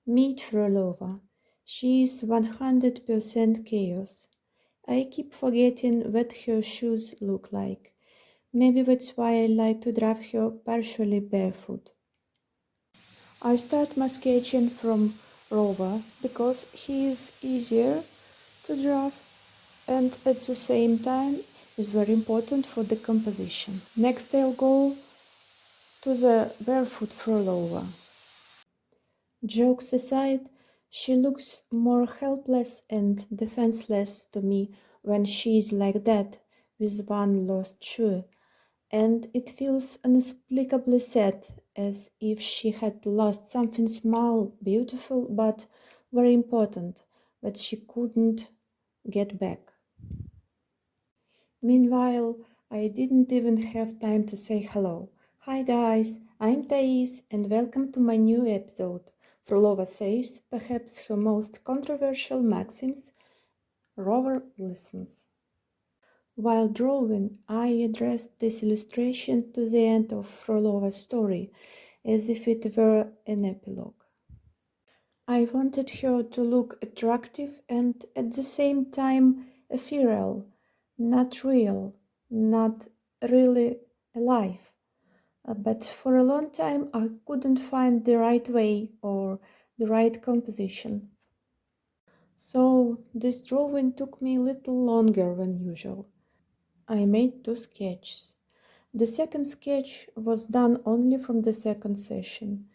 Meet Phrolova. She is 100% chaos. I keep forgetting what her shoes look like. Maybe that's why I like to drive her partially barefoot. I start my sketching from Rover because he is easier to draw and at the same time is very important for the composition. Next I'll go to the barefoot Phrolova. Jokes aside, she looks more helpless and defenseless to me when she is like that, with one lost shoe, and it feels inexplicably sad, as if she had lost something small, beautiful, but very important, that she couldn't get back. Meanwhile, I didn't even have time to say hello. Hi guys, I'm Taiss and welcome to my new episode. Phrolova says perhaps her most controversial maxims. Rover listens. While drawing, I addressed this illustration to the end of Frolova's story, as if it were an epilogue. I wanted her to look attractive and at the same time ethereal, not real, not really alive. But for a long time I couldn't find the right way or the right composition. So this drawing took me a little longer than usual. I made 2 sketches. The second sketch was done only from the second session.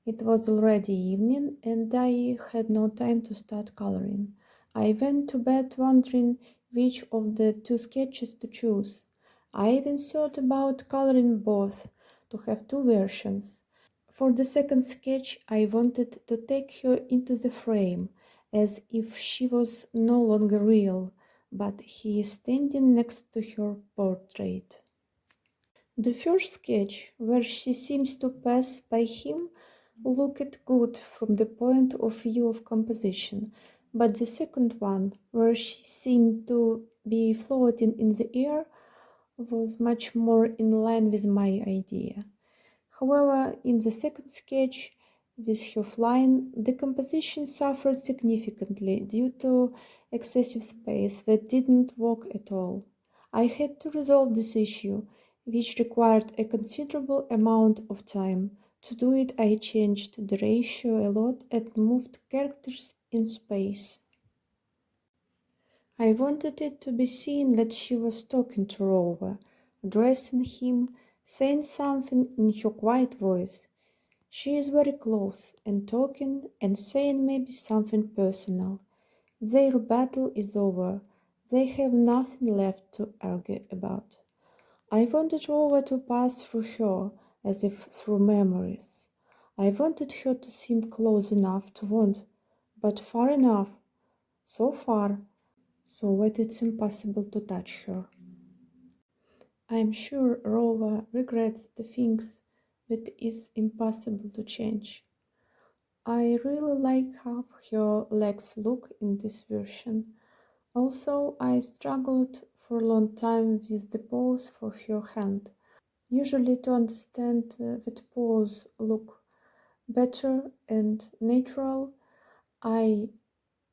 It was already evening and I had no time to start coloring. I went to bed wondering which of the 2 sketches to choose. I even thought about coloring both, to have 2 versions. For the second sketch I wanted to take her into the frame, as if she was no longer real, but he is standing next to her portrait. The first sketch, where she seems to pass by him, looked good from the point of view of composition, but the second one, where she seemed to be floating in the air, was much more in line with my idea. However, in the second sketch, with her flying, the composition suffered significantly due to excessive space that didn't work at all. I had to resolve this issue, which required a considerable amount of time. To do it, I changed the ratio a lot and moved characters in space. I wanted it to be seen that she was talking to Rover, addressing him, saying something in her quiet voice. She is very close and talking and saying maybe something personal. Their battle is over. They have nothing left to argue about. I wanted Rover to pass through her as if through memories. I wanted her to seem close enough to want, but far enough, so far, so that it's impossible to touch her. I'm sure Rover regrets the things that is impossible to change. I really like how her legs look in this version. Also, I struggled for a long time with the pose for her hand. Usually to understand that pose look better and natural, I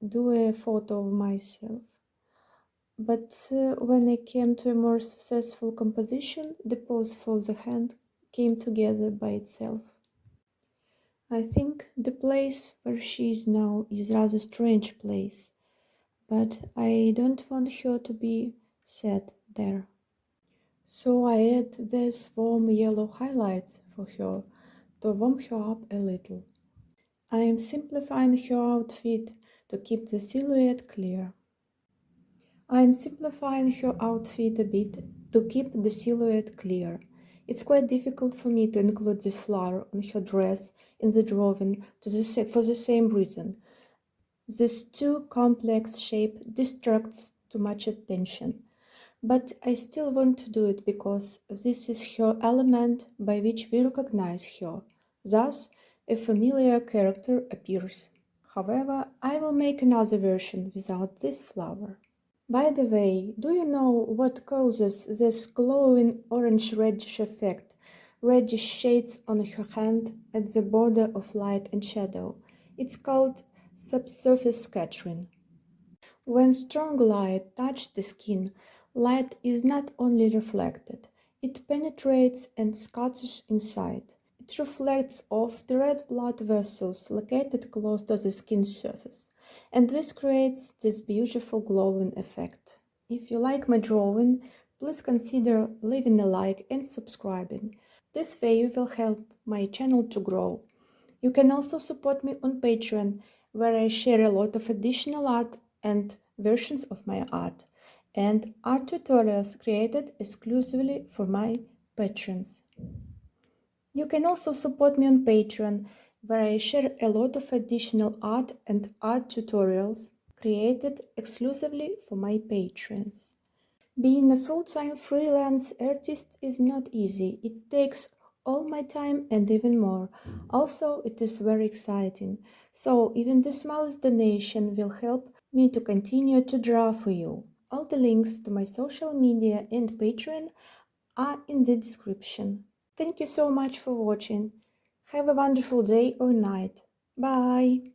do a photo of myself. But when I came to a more successful composition, the pose for the hand came together by itself. I think the place where she is now is a rather strange place, but I don't want her to be sad there. So I add these warm yellow highlights for her to warm her up a little. I am simplifying her outfit to keep the silhouette clear. I'm simplifying her outfit a bit to keep the silhouette clear. It's quite difficult for me to include this flower on her dress in the drawing for the same reason. This too complex shape distracts too much attention. But I still want to do it because this is her element by which we recognize her. Thus, a familiar character appears. However, I will make another version without this flower. By the way, do you know what causes this glowing orange-reddish effect, reddish shades on her hand at the border of light and shadow? It's called subsurface scattering. When strong light touches the skin, light is not only reflected, it penetrates and scatters inside. It reflects off the red blood vessels located close to the skin surface, and this creates this beautiful glowing effect. If you like my drawing, please consider leaving a like and subscribing. This way you will help my channel to grow. You can also support me on Patreon, where I share a lot of additional art and versions of my art, and art tutorials created exclusively for my patrons. You can also support me on Patreon, where I share a lot of additional art and art tutorials created exclusively for my patrons. Being a full-time freelance artist is not easy. It takes all my time and even more. Also, it is very exciting. So, even the smallest donation will help me to continue to draw for you. All the links to my social media and Patreon are in the description. Thank you so much for watching. Have a wonderful day or night. Bye!